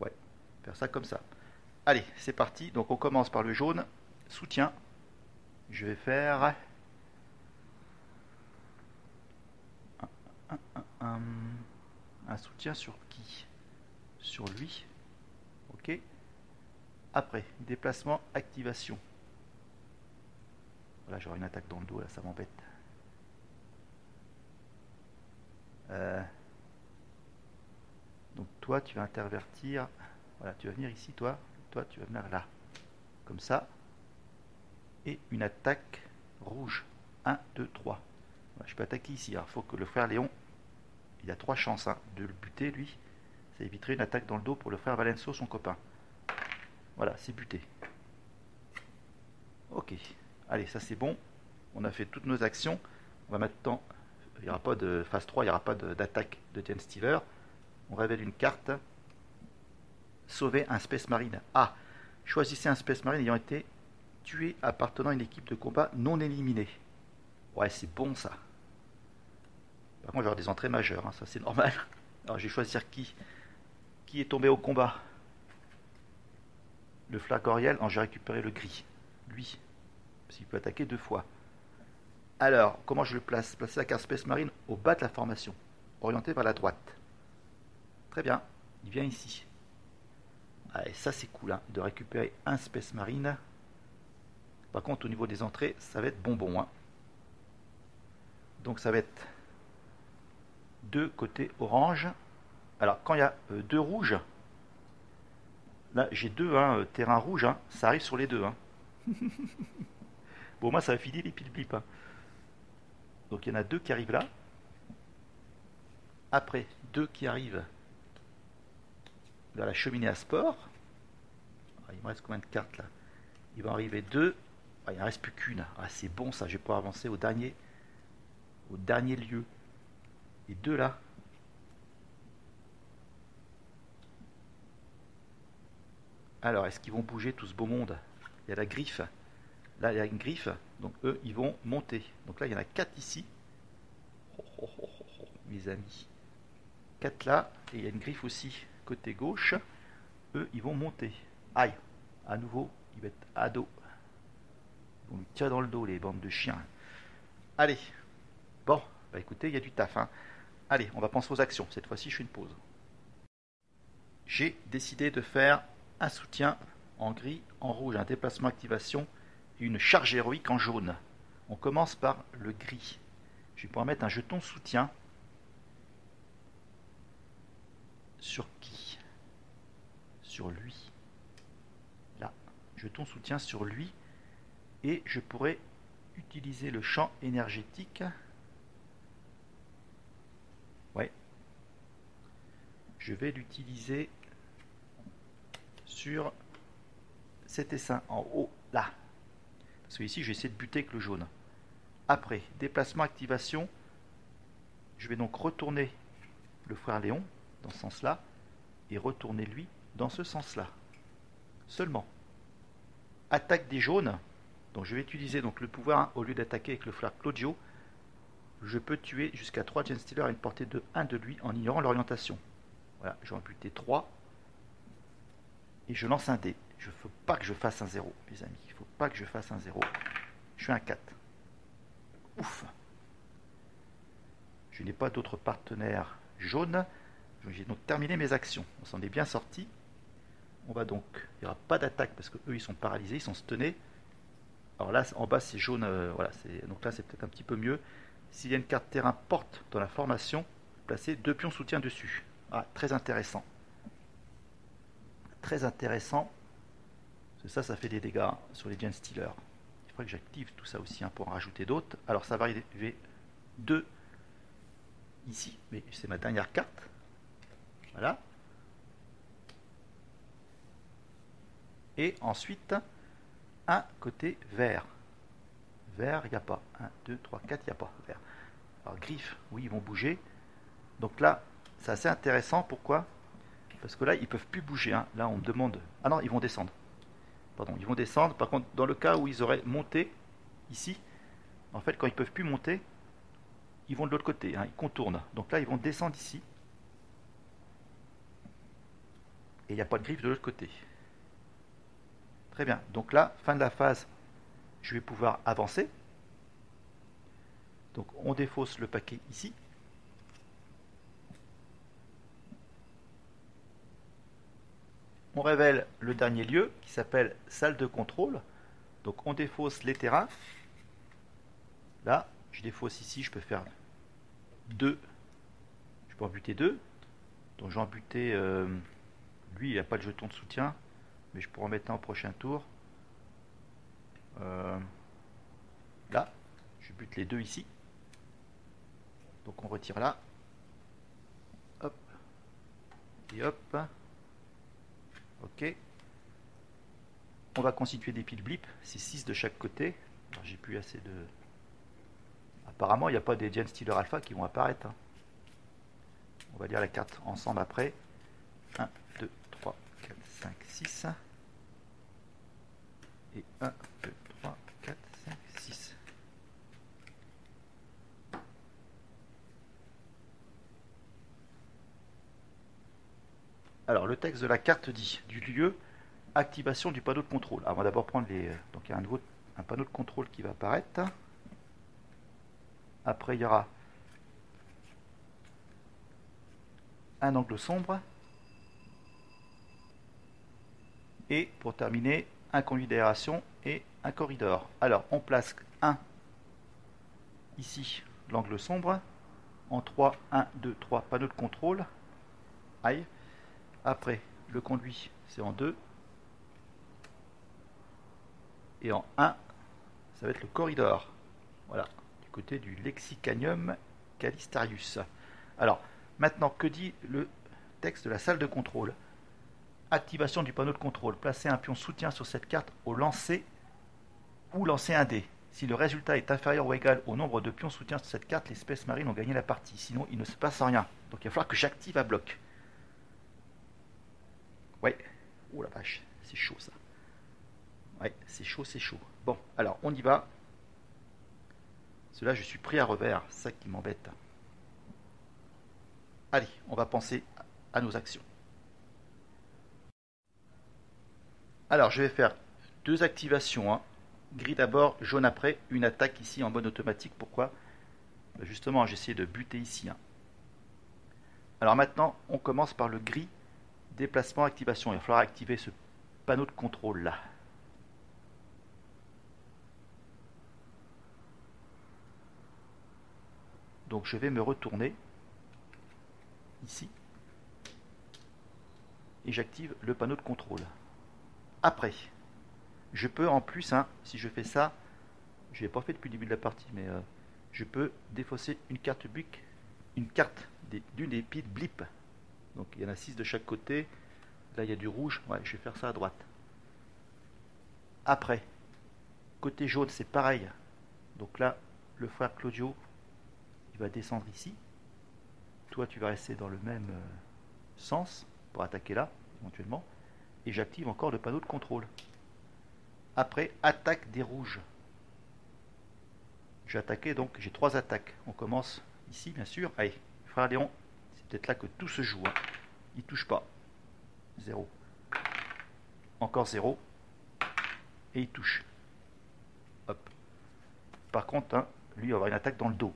A: Ouais, faire ça comme ça. Allez, c'est parti. Donc on commence par le jaune. Soutien. Je vais faire un soutien sur qui? Sur lui. Ok. Après, déplacement, activation. Voilà, j'aurai une attaque dans le dos, là, ça m'embête. Donc toi, tu vas intervertir. Voilà, tu vas venir ici, toi. Toi, tu vas venir là. Comme ça. Et une attaque rouge. 1, 2, 3. Voilà, je peux attaquer ici. Il faut que le frère Léon, il a 3 chances de le buter, lui. Ça éviterait une attaque dans le dos pour le frère Valenso, son copain. Voilà, c'est buté. Ok. Allez, ça c'est bon. On a fait toutes nos actions. On va maintenant... Il n'y aura pas de phase 3, il n'y aura pas d'attaque de Gen Stealer. On révèle une carte. Sauver un Space Marine. Ah, choisissez un Space Marine ayant été tué appartenant à une équipe de combat non éliminée. Ouais, c'est bon ça. Par contre, j'aurai des entrées majeures, hein, ça c'est normal. Alors, je vais choisir qui. Qui est tombé au combat? Le Flagoriel. Non, j'ai récupéré le gris. Lui. Parce qu'il peut attaquer 2 fois. Alors, comment je le place? Placer la carte Space Marine au bas de la formation. Orienté vers la droite. Très bien. Il vient ici. Allez, ça c'est cool, hein, de récupérer un Space Marine. Par contre, au niveau des entrées, ça va être bonbon. Hein. Donc ça va être 2 côtés orange. Alors, quand il y a 2 rouges, là j'ai 2 terrains rouges, hein, ça arrive sur les 2. Hein. Bon, moi ça va filer les pile-blip. Hein. Donc il y en a 2 qui arrivent là. Après, 2 qui arrivent vers la cheminée à sport. Ah, il me reste combien de cartes là? Il va arriver 2. Ah, il ne reste plus qu'une. Ah, c'est bon ça, je vais pouvoir avancer au dernier lieu. Et 2 là. Alors, est-ce qu'ils vont bouger tout ce beau monde? Il y a la griffe. Là, il y a une griffe. Donc, eux, ils vont monter. Donc là, il y en a 4 ici. Mes amis. 4 là. Et il y a une griffe aussi côté gauche. Eux, ils vont monter. Aïe. À nouveau, il va être à dos. Ils vont lui tirer dans le dos, les bandes de chiens. Allez. Bon, bah écoutez, il y a du taf. Hein. Allez, on va penser aux actions. Cette fois-ci, je fais une pause. J'ai décidé de faire un soutien en gris, en rouge, un déplacement activation et une charge héroïque en jaune. On commence par le gris. Je vais pouvoir mettre un jeton soutien. Sur qui? Sur lui. Là. Jeton soutien sur lui. Et je pourrais utiliser le champ énergétique. Ouais. Je vais l'utiliser sur cet essaim en haut, là. Parce que ici, je vais essayer de buter avec le jaune. Après, déplacement, activation. Je vais donc retourner le frère Léon dans ce sens-là et retourner lui dans ce sens-là. Seulement. Attaque des jaunes. Donc je vais utiliser donc le pouvoir, hein, au lieu d'attaquer avec le frère Claudio, je peux tuer jusqu'à 3 Gen Stealer à une portée de 1 de lui en ignorant l'orientation. Voilà, je vais en buter 3. Et je lance un dé. Il ne faut pas que je fasse un 0, mes amis. Il ne faut pas que je fasse un 0. Je fais un 4. Ouf. Je n'ai pas d'autres partenaires jaunes. J'ai donc terminé mes actions. On s'en est bien sorti. On va donc... Il n'y aura pas d'attaque parce qu'eux, ils sont paralysés, ils sont stunnés. Alors là, en bas, c'est jaune. Voilà, donc là, c'est peut-être un petit peu mieux. S'il y a une carte terrain porte dans la formation, placez 2 pions soutien dessus. Ah, très intéressant. Très intéressant. Parce que ça fait des dégâts sur les Gen Stealer. Il faudrait que j'active tout ça aussi, hein, pour en rajouter d'autres. Alors ça va arriver 2 ici, mais c'est ma dernière carte. Voilà. Et ensuite, un côté vert. Vert, il n'y a pas. 1, 2, 3, 4, il n'y a pas. Vert. Alors griffe, oui, ils vont bouger. Donc là, c'est assez intéressant. Pourquoi? Parce que là, ils peuvent plus bouger. Hein. Là, on me demande... Ah non, ils vont descendre. Pardon, ils vont descendre. Par contre, dans le cas où ils auraient monté, ici, en fait, quand ils peuvent plus monter, ils vont de l'autre côté. Hein. Ils contournent. Donc là, ils vont descendre ici. Et il n'y a pas de griffe de l'autre côté. Très bien. Donc là, fin de la phase, je vais pouvoir avancer. Donc on défausse le paquet ici. On révèle le dernier lieu qui s'appelle salle de contrôle. Donc on défausse les terrains. Là, je défausse ici, je peux faire 2. Je peux en buter 2. Donc j'en buter... lui, il n'a pas de jeton de soutien. Mais je pourrais en mettre un au prochain tour. Là, je bute les 2 ici. Donc on retire là. Hop. Et hop. Ok. On va constituer des piles blip. C'est 6 de chaque côté. J'ai plus assez de... Apparemment, il n'y a pas des Gen Stealer Alpha qui vont apparaître. Hein. On va lire la carte ensemble après. 1, 2, 3, 4, 5, 6. Et 1, 2, 3, 4, 5, 6. Alors, le texte de la carte dit du lieu, activation du panneau de contrôle. Alors, on va d'abord prendre les... Donc, il y a un panneau de contrôle qui va apparaître. Après, il y aura un angle sombre. Et pour terminer, un conduit d'aération et un corridor. Alors, on place 1 ici, l'angle sombre. En 3, 1, 2, 3, panneau de contrôle. Aïe. Après, le conduit, c'est en 2. Et en 1, ça va être le corridor. Voilà, du côté du Lexicanium Calistarius. Alors, maintenant, que dit le texte de la salle de contrôle? Activation du panneau de contrôle. Placez un pion soutien sur cette carte au lancer ou lancer un dé. Si le résultat est inférieur ou égal au nombre de pions soutien sur cette carte, les Space Marines ont gagné la partie. Sinon, il ne se passe rien. Donc, il va falloir que j'active un bloc. Ouais. Oh la vache, c'est chaud ça. Ouais, c'est chaud, c'est chaud. Bon, alors on y va. Cela, je suis pris à revers, c'est ça qui m'embête. Allez, on va penser à nos actions. Alors, je vais faire 2 activations. Hein. Gris d'abord, jaune après, une attaque ici en mode automatique. Pourquoi? Justement, j'ai essayé de buter ici. Hein. Alors maintenant, on commence par le gris. Déplacement, activation. Il va falloir activer ce panneau de contrôle là. Donc je vais me retourner ici et j'active le panneau de contrôle. Après, je peux en plus, hein, si je fais ça, je l'ai pas fait depuis le début de la partie, mais je peux défausser une carte BUC, une carte d'une des piles blip. Donc il y en a 6 de chaque côté. Là il y a du rouge. Ouais, je vais faire ça à droite. Après, côté jaune, c'est pareil. Donc là, le frère Claudio, il va descendre ici. Toi, tu vas rester dans le même sens pour attaquer là, éventuellement. Et j'active encore le panneau de contrôle. Après, attaque des rouges. Je vais attaquer, donc j'ai 3 attaques. On commence ici, bien sûr. Allez, frère Léon, c'est peut-être là que tout se joue. Hein. Il touche pas. 0. Encore 0. Et il touche. Hop. Par contre, hein, lui, il va avoir une attaque dans le dos.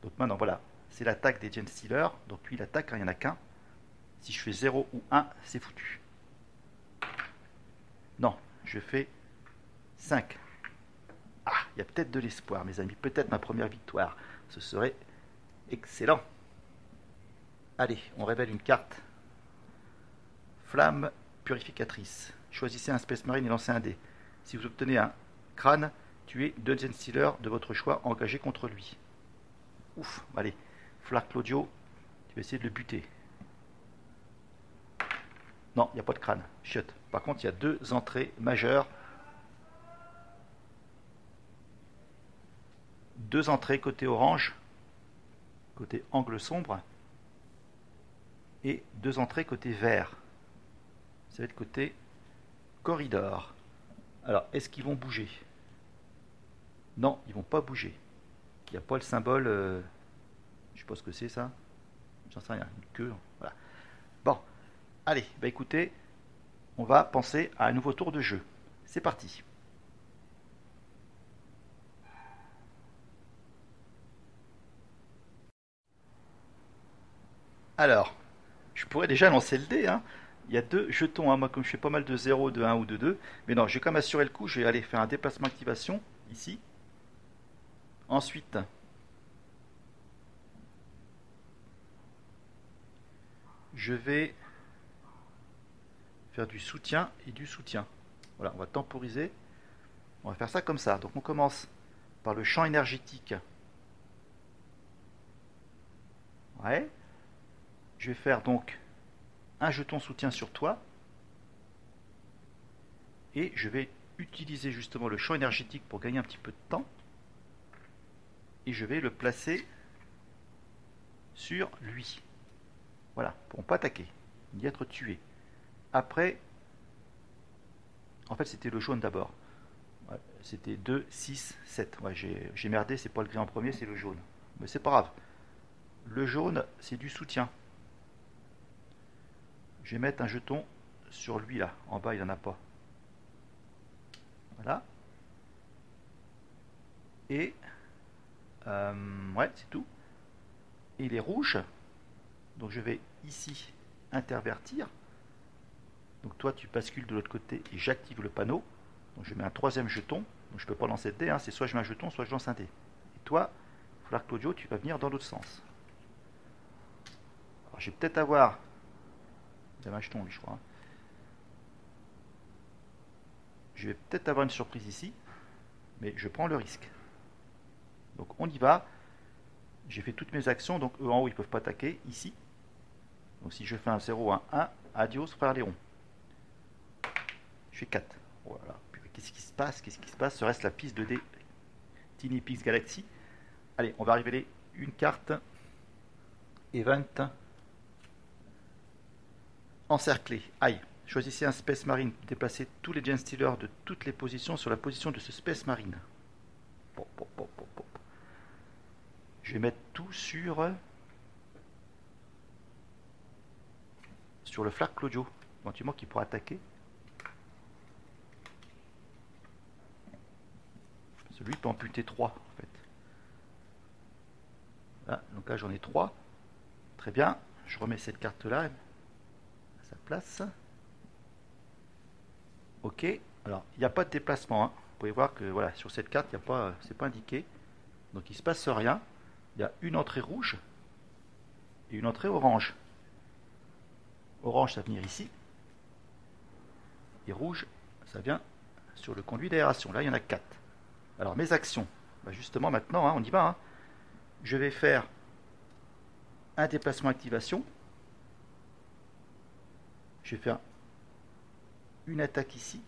A: Donc maintenant, voilà. C'est l'attaque des Gen Stealer. Donc lui, il attaque, hein, il n'y en a qu'un. Si je fais 0 ou 1, c'est foutu. Non, je fais 5. Ah, il y a peut-être de l'espoir, mes amis. Peut-être ma première victoire. Ce serait excellent. Allez, on révèle une carte. Flamme purificatrice. Choisissez un Space Marine et lancez un dé. Si vous obtenez un crâne, tuez 2 Gen Stealer de votre choix engagés contre lui. Ouf, allez. Flar Claudio, tu vas essayer de le buter. Non, il n'y a pas de crâne. Chut. Par contre, il y a 2 entrées majeures. 2 entrées côté orange, côté angle sombre. et 2 entrées côté vert. Ça va être côté corridor. Alors, est-ce qu'ils vont bouger? Non, ils vont pas bouger. Il n'y a pas le symbole. Je sais pas ce que c'est ça. J'en sais rien. Une queue. Voilà. Bon. Allez, bah écoutez, on va penser à un nouveau tour de jeu. C'est parti. Alors, je pourrais déjà lancer le dé, hein. Il y a 2 jetons, hein. Moi, comme je fais pas mal de 0, de 1 ou de 2. Mais non, je vais quand même assurer le coup. Je vais aller faire un déplacement activation, ici. Ensuite, je vais faire du soutien et du soutien. Voilà, on va temporiser. On va faire ça comme ça. Donc on commence par le champ énergétique. Ouais. Je vais faire donc un jeton soutien sur toi. Et je vais utiliser justement le champ énergétique pour gagner un petit peu de temps. Et je vais le placer sur lui. Voilà, pour ne pas attaquer, ni être tué. Après, en fait c'était le jaune d'abord. Ouais, c'était 2, 6, 7. Ouais, j'ai merdé, c'est pas le gris en premier, c'est le jaune. Mais c'est pas grave. Le jaune, c'est du soutien. Je vais mettre un jeton sur lui là. En bas, il n'en a pas. Voilà. Et ouais, c'est tout. Et il est rouge. Donc je vais ici intervertir. Donc toi, tu bascules de l'autre côté et j'active le panneau. Donc je mets un 3e jeton. Donc je ne peux pas lancer de dé, hein. C'est soit je mets un jeton, soit je lance un dé. Et toi, il va falloir que Claudio, tu vas venir dans l'autre sens. Alors je vais peut-être avoir... Il y a un jeton, lui, je crois. Hein. Je vais peut-être avoir une surprise ici. Mais je prends le risque. Donc on y va. J'ai fait toutes mes actions. Donc eux en haut, ils ne peuvent pas attaquer. Ici. Donc si je fais un 0, un 1, adios, frère Léon. Je fais 4. Voilà. Qu'est-ce qui se passe? Qu'est-ce qui se passe? Ce reste la piste de dés Tiny Pix Galaxy. Allez, on va révéler une carte. Event. Encerclé. Aïe. Choisissez un Space Marine. Déplacez tous les Genestealers de toutes les positions sur la position de ce Space Marine. Bon. Je vais mettre tout sur le Flac Claudio. Éventuellement qui pourra attaquer. Celui peut amputer 3 en fait. Voilà, donc là j'en ai 3. Très bien. Je remets cette carte là à sa place. Ok. Alors il n'y a pas de déplacement. Hein. Vous pouvez voir que voilà, sur cette carte, c'est pas indiqué. Donc il ne se passe rien. Il y a une entrée rouge et une entrée orange. Orange, ça va venir ici. Et rouge, ça vient sur le conduit d'aération. Là, il y en a 4. Alors, mes actions. Bah, justement, maintenant, hein, on y va. Hein. Je vais faire un déplacement activation. Je vais faire une attaque ici.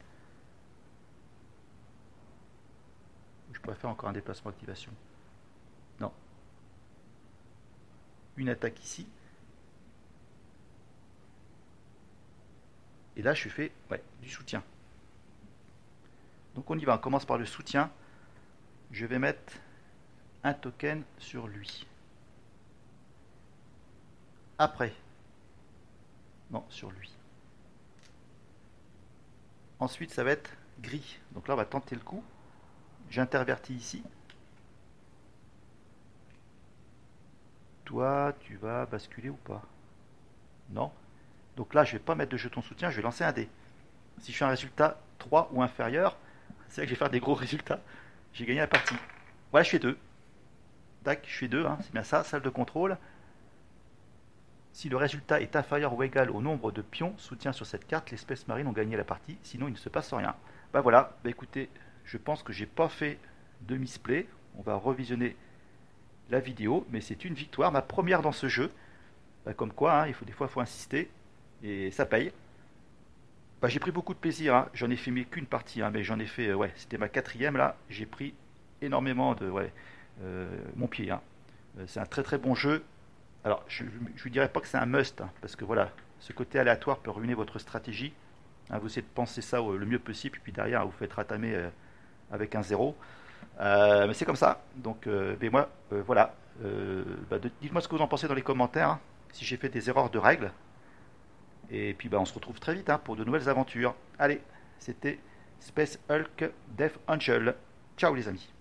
A: Je pourrais faire encore un déplacement activation. Non. Une attaque ici. Et là, je fais du soutien. Donc on y va, on commence par le soutien. Je vais mettre un token sur lui. Après. Non, sur lui. Ensuite, ça va être gris. Donc là, on va tenter le coup. J'intervertis ici. Toi, tu vas basculer ou pas? Non. Donc là, je ne vais pas mettre de jeton soutien, je vais lancer un dé. Si je fais un résultat 3 ou inférieur, c'est là que je vais faire des gros résultats. J'ai gagné la partie. Voilà, je fais 2. Tac, je fais 2, hein, c'est bien ça, salle de contrôle. Si le résultat est inférieur ou égal au nombre de pions soutien sur cette carte, les Space Marines ont gagné la partie, sinon il ne se passe rien. Bah voilà, bah écoutez, je pense que j'ai pas fait de misplay. On va revisionner la vidéo, mais c'est une victoire, ma première dans ce jeu. Bah comme quoi, hein, des fois il faut insister, et ça paye. Bah, j'ai pris beaucoup de plaisir, hein. J'en ai filmé qu'une partie, hein, mais j'en ai fait, c'était ma 4e là, j'ai pris énormément de, mon pied. Hein. C'est un très très bon jeu, Alors, je ne dirais pas que c'est un must, hein, parce que voilà, ce côté aléatoire peut ruiner votre stratégie. Hein, vous essayez de penser ça le mieux possible, puis derrière, vous faites ratamer avec un zéro. Mais c'est comme ça. Donc, mais moi, voilà. Bah, dites-moi ce que vous en pensez dans les commentaires, hein, si j'ai fait des erreurs de règles. Et puis, bah, on se retrouve très vite, hein, pour de nouvelles aventures. Allez, c'était Space Hulk Death Angel. Ciao les amis.